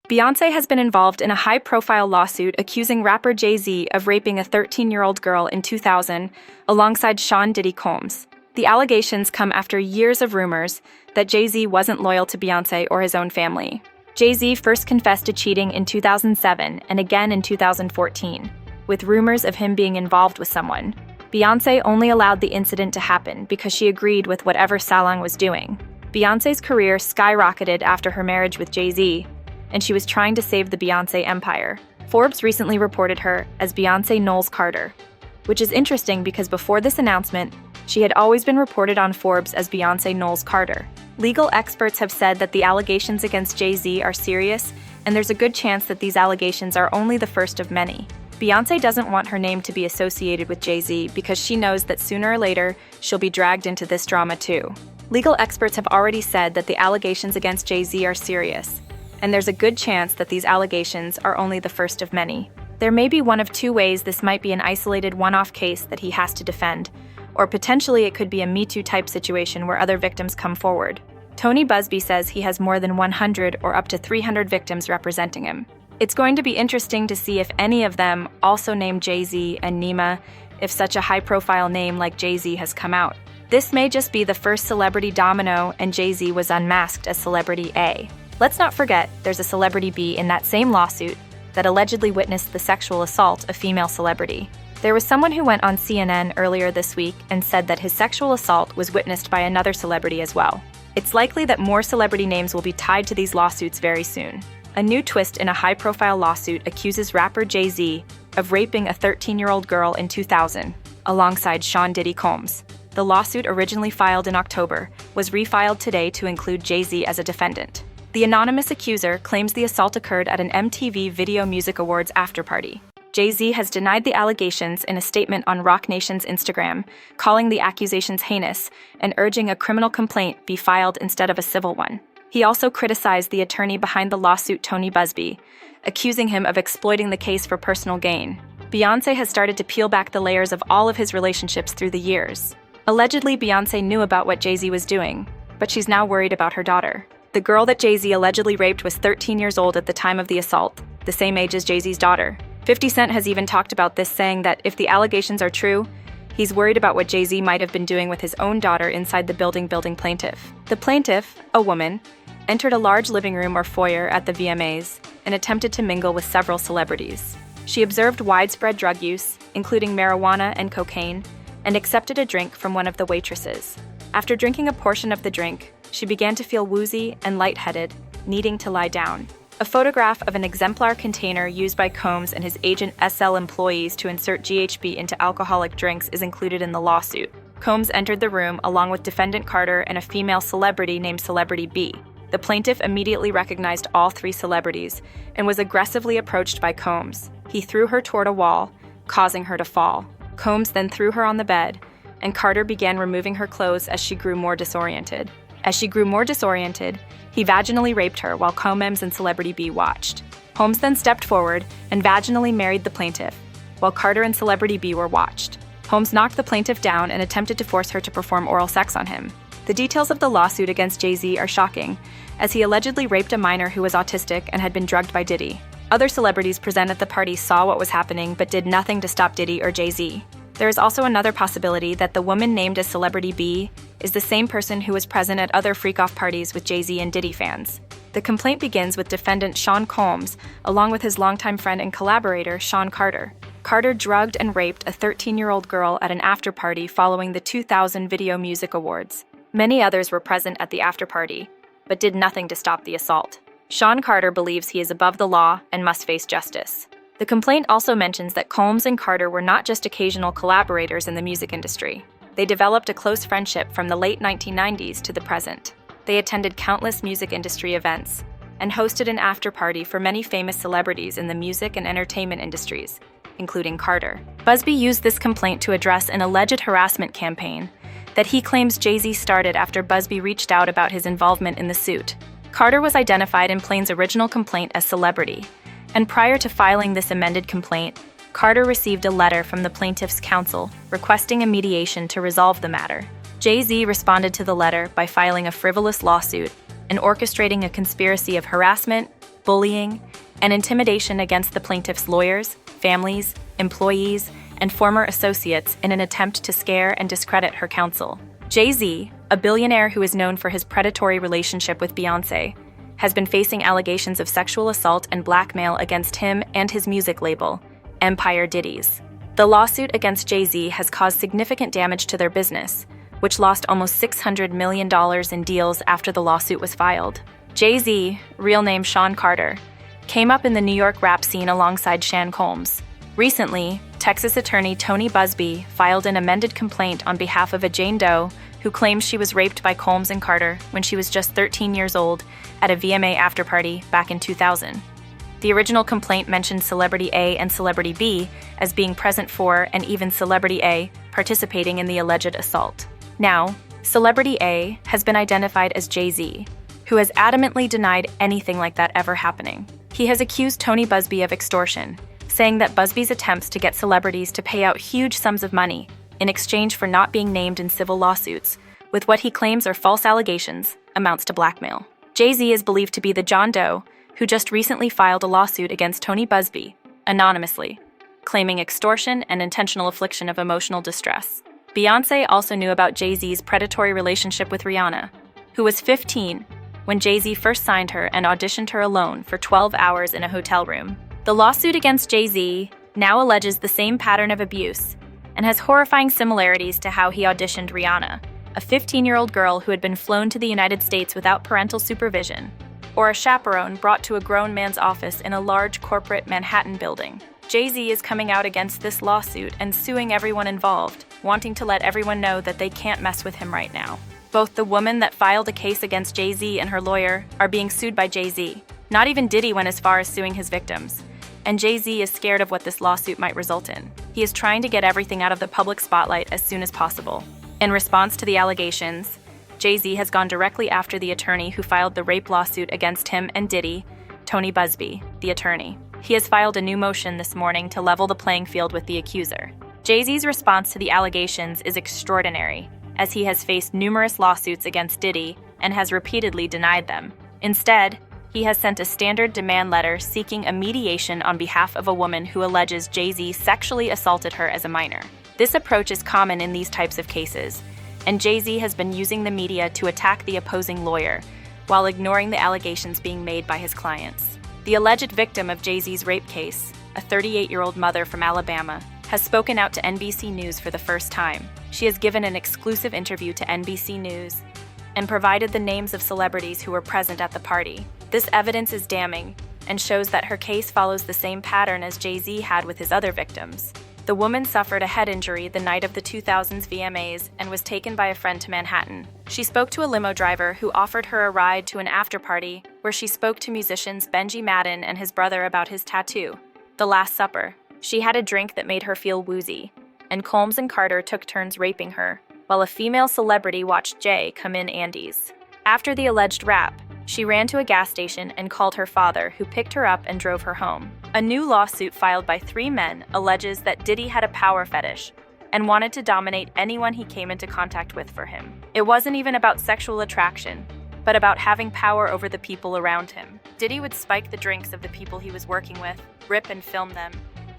Beyoncé has been involved in a high-profile lawsuit accusing rapper Jay-Z of raping a 13-year-old girl in 2000 alongside Sean Diddy Combs. The allegations come after years of rumors that Jay-Z wasn't loyal to Beyoncé or his own family. Jay-Z first confessed to cheating in 2007 and again in 2014, with rumors of him being involved with someone. Beyoncé only allowed the incident to happen because she agreed with whatever Salon was doing. Beyoncé's career skyrocketed after her marriage with Jay-Z, and she was trying to save the Beyoncé empire. Forbes recently reported her as Beyoncé Knowles Carter, which is interesting because before this announcement, she had always been reported on Forbes as Beyoncé Knowles Carter. Legal experts have said that the allegations against Jay-Z are serious, and there's a good chance that these allegations are only the first of many. Beyoncé doesn't want her name to be associated with Jay-Z because she knows that sooner or later, she'll be dragged into this drama too. Legal experts have already said that the allegations against Jay-Z are serious, and there's a good chance that these allegations are only the first of many. There may be one of two ways this might be an isolated one-off case that he has to defend, or potentially it could be a Me Too type situation where other victims come forward. Tony Busby says he has more than 100 or up to 300 victims representing him. It's going to be interesting to see if any of them also name Jay-Z and Nima, if such a high-profile name like Jay-Z has come out. This may just be the first celebrity domino and Jay-Z was unmasked as celebrity A. Let's not forget, there's a celebrity B in that same lawsuit that allegedly witnessed the sexual assault of female celebrity. There was someone who went on CNN earlier this week and said that his sexual assault was witnessed by another celebrity as well. It's likely that more celebrity names will be tied to these lawsuits very soon. A new twist in a high-profile lawsuit accuses rapper Jay-Z of raping a 13-year-old girl in 2000, alongside Sean Diddy Combs. The lawsuit, originally filed in October, was refiled today to include Jay-Z as a defendant. The anonymous accuser claims the assault occurred at an MTV Video Music Awards afterparty. Jay-Z has denied the allegations in a statement on Roc Nation's Instagram, calling the accusations heinous and urging a criminal complaint be filed instead of a civil one. He also criticized the attorney behind the lawsuit, Tony Busby, accusing him of exploiting the case for personal gain. Beyoncé has started to peel back the layers of all of his relationships through the years. Allegedly, Beyoncé knew about what Jay-Z was doing, but she's now worried about her daughter. The girl that Jay-Z allegedly raped was 13 years old at the time of the assault, the same age as Jay-Z's daughter. 50 Cent has even talked about this, saying that if the allegations are true, he's worried about what Jay-Z might have been doing with his own daughter inside the building plaintiff. The plaintiff, a woman, entered a large living room or foyer at the VMAs and attempted to mingle with several celebrities. She observed widespread drug use, including marijuana and cocaine, and accepted a drink from one of the waitresses. After drinking a portion of the drink, she began to feel woozy and lightheaded, needing to lie down. A photograph of an exemplar container used by Combs and his agent SL employees to insert GHB into alcoholic drinks is included in the lawsuit. Combs entered the room along with defendant Carter and a female celebrity named Celebrity B. The plaintiff immediately recognized all three celebrities and was aggressively approached by Combs. He threw her toward a wall, causing her to fall. Combs then threw her on the bed, and Carter began removing her clothes as she grew more disoriented. He vaginally raped her while Combs and Celebrity B watched. Combs then stepped forward and vaginally married the plaintiff, while Carter and Celebrity B were watched. Combs knocked the plaintiff down and attempted to force her to perform oral sex on him. The details of the lawsuit against Jay-Z are shocking, as he allegedly raped a minor who was autistic and had been drugged by Diddy. Other celebrities present at the party saw what was happening but did nothing to stop Diddy or Jay-Z. There is also another possibility that the woman named as Celebrity B is the same person who was present at other freak-off parties with Jay-Z and Diddy fans. The complaint begins with defendant Sean Combs, along with his longtime friend and collaborator, Sean Carter. Carter drugged and raped a 13-year-old girl at an after-party following the 2000 Video Music Awards. Many others were present at the after-party, but did nothing to stop the assault. Sean Carter believes he is above the law and must face justice. The complaint also mentions that Combs and Carter were not just occasional collaborators in the music industry. They developed a close friendship from the late 1990s to the present. They attended countless music industry events and hosted an after-party for many famous celebrities in the music and entertainment industries, including Carter. Busby used this complaint to address an alleged harassment campaign that he claims Jay-Z started after Busby reached out about his involvement in the suit. Carter was identified in Plain's original complaint as Celebrity, and prior to filing this amended complaint, Carter received a letter from the plaintiff's counsel requesting a mediation to resolve the matter. Jay-Z responded to the letter by filing a frivolous lawsuit and orchestrating a conspiracy of harassment, bullying, and intimidation against the plaintiff's lawyers, families, employees, and former associates in an attempt to scare and discredit her counsel. Jay-Z, a billionaire who is known for his predatory relationship with Beyoncé, has been facing allegations of sexual assault and blackmail against him and his music label, Empire Diddy's. The lawsuit against Jay-Z has caused significant damage to their business, which lost almost $600 million in deals after the lawsuit was filed. Jay-Z, real name Sean Carter, came up in the New York rap scene alongside Sean Combs. Recently, Texas attorney Tony Busby filed an amended complaint on behalf of a Jane Doe who claims she was raped by Combs and Carter when she was just 13 years old at a VMA afterparty back in 2000. The original complaint mentioned Celebrity A and Celebrity B as being present for and even Celebrity A participating in the alleged assault. Now, Celebrity A has been identified as Jay-Z, who has adamantly denied anything like that ever happening. He has accused Tony Busby of extortion, saying that Busby's attempts to get celebrities to pay out huge sums of money in exchange for not being named in civil lawsuits with what he claims are false allegations amounts to blackmail. Jay-Z is believed to be the John Doe who just recently filed a lawsuit against Tony Busby, anonymously, claiming extortion and intentional affliction of emotional distress. Beyoncé also knew about Jay-Z's predatory relationship with Rihanna, who was 15 when Jay-Z first signed her and auditioned her alone for 12 hours in a hotel room. The lawsuit against Jay-Z now alleges the same pattern of abuse and has horrifying similarities to how he auditioned Rihanna, a 15-year-old girl who had been flown to the United States without parental supervision, or a chaperone brought to a grown man's office in a large corporate Manhattan building. Jay-Z is coming out against this lawsuit and suing everyone involved, wanting to let everyone know that they can't mess with him right now. Both the woman that filed a case against Jay-Z and her lawyer are being sued by Jay-Z. Not even Diddy went as far as suing his victims. And Jay-Z is scared of what this lawsuit might result in. He is trying to get everything out of the public spotlight as soon as possible. In response to the allegations, Jay-Z has gone directly after the attorney who filed the rape lawsuit against him and Diddy, Tony Busby, the attorney. He has filed a new motion this morning to level the playing field with the accuser. Jay-Z's response to the allegations is extraordinary, as he has faced numerous lawsuits against Diddy and has repeatedly denied them. Instead, he has sent a standard demand letter seeking a mediation on behalf of a woman who alleges Jay-Z sexually assaulted her as a minor. This approach is common in these types of cases, and Jay-Z has been using the media to attack the opposing lawyer while ignoring the allegations being made by his clients. The alleged victim of Jay-Z's rape case, a 38-year-old mother from Alabama, has spoken out to NBC News for the first time. She has given an exclusive interview to NBC News and provided the names of celebrities who were present at the party. This evidence is damning and shows that her case follows the same pattern as Jay-Z had with his other victims. The woman suffered a head injury the night of the 2000s VMAs and was taken by a friend to Manhattan. She spoke to a limo driver who offered her a ride to an after-party where she spoke to musicians Benji Madden and his brother about his tattoo, The Last Supper. She had a drink that made her feel woozy, and Combs and Carter took turns raping her, while a female celebrity watched Jay come in Andy's. After the alleged rap, she ran to a gas station and called her father, who picked her up and drove her home. A new lawsuit filed by 3 men alleges that Diddy had a power fetish and wanted to dominate anyone he came into contact with for him. It wasn't even about sexual attraction, but about having power over the people around him. Diddy would spike the drinks of the people he was working with, rip and film them,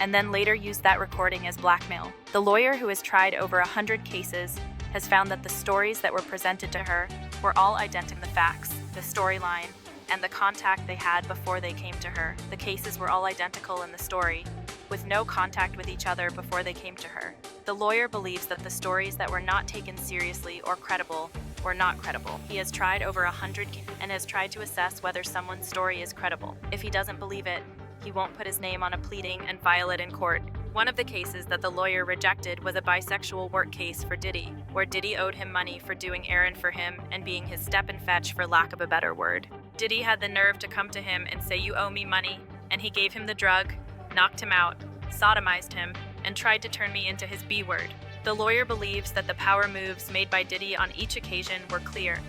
and then later use that recording as blackmail. The lawyer, who has tried over 100 cases, has found that the stories that were presented to her were all identical. The facts, the storyline, and the contact they had before they came to her. The cases were all identical in the story, with no contact with each other before they came to her. The lawyer believes that the stories that were not taken seriously or credible were not credible. He has tried over 100 and has tried to assess whether someone's story is credible. If he doesn't believe it, he won't put his name on a pleading and file it in court. One of the cases that the lawyer rejected was a bisexual work case for Diddy, where Diddy owed him money for doing errand for him and being his step and fetch, for lack of a better word. Diddy had the nerve to come to him and say, "You owe me money," and he gave him the drug, knocked him out, sodomized him, and tried to turn me into his B word. The lawyer believes that the power moves made by Diddy on each occasion were clear,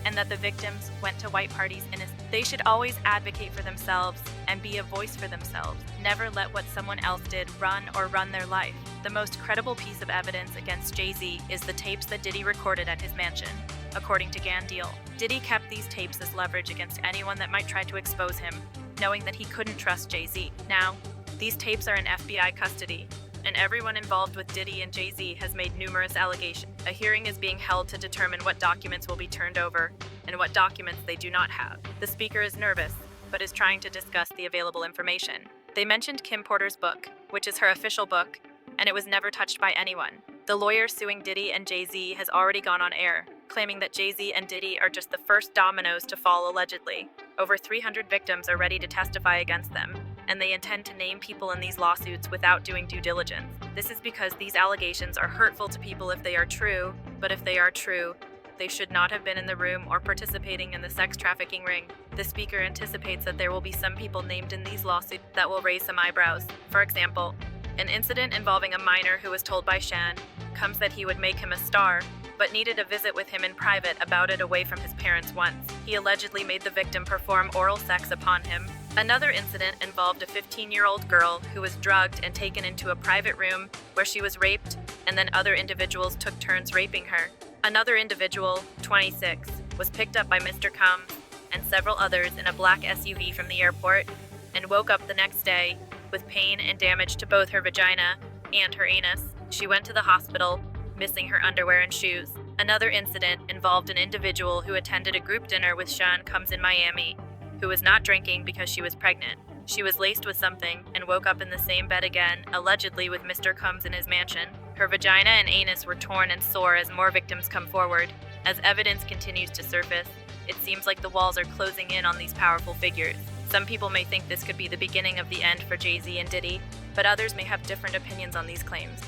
and that the victims went to white parties innocent. They should always advocate for themselves and be a voice for themselves. Never let what someone else did run their life. The most credible piece of evidence against Jay-Z is the tapes that Diddy recorded at his mansion. According to Gan Deal, Diddy kept these tapes as leverage against anyone that might try to expose him, knowing that he couldn't trust Jay-Z. Now, these tapes are in FBI custody, and everyone involved with Diddy and Jay-Z has made numerous allegations. A hearing is being held to determine what documents will be turned over and what documents they do not have. The speaker is nervous, but is trying to discuss the available information. They mentioned Kim Porter's book, which is her official book, and it was never touched by anyone. The lawyer suing Diddy and Jay-Z has already gone on air, claiming that Jay-Z and Diddy are just the first dominoes to fall allegedly. Over 300 victims are ready to testify against them, and they intend to name people in these lawsuits without doing due diligence. This is because these allegations are hurtful to people if they are true, but if they are true, they should not have been in the room or participating in the sex trafficking ring. The speaker anticipates that there will be some people named in these lawsuits that will raise some eyebrows. For example, an incident involving a minor who was told by Shan Combs that he would make him a star, but needed a visit with him in private about it away from his parents once. He allegedly made the victim perform oral sex upon him. Another incident involved a 15-year-old girl who was drugged and taken into a private room where she was raped, and then other individuals took turns raping her. Another individual, 26, was picked up by Mr. Combs and several others in a black SUV from the airport and woke up the next day with pain and damage to both her vagina and her anus. She went to the hospital, missing her underwear and shoes. Another incident involved an individual who attended a group dinner with Shan Combs in Miami, who was not drinking because she was pregnant. She was laced with something and woke up in the same bed again, allegedly with Mr. Combs in his mansion. Her vagina and anus were torn and sore as more victims come forward. As evidence continues to surface, it seems like the walls are closing in on these powerful figures. Some people may think this could be the beginning of the end for Jay-Z and Diddy, but others may have different opinions on these claims.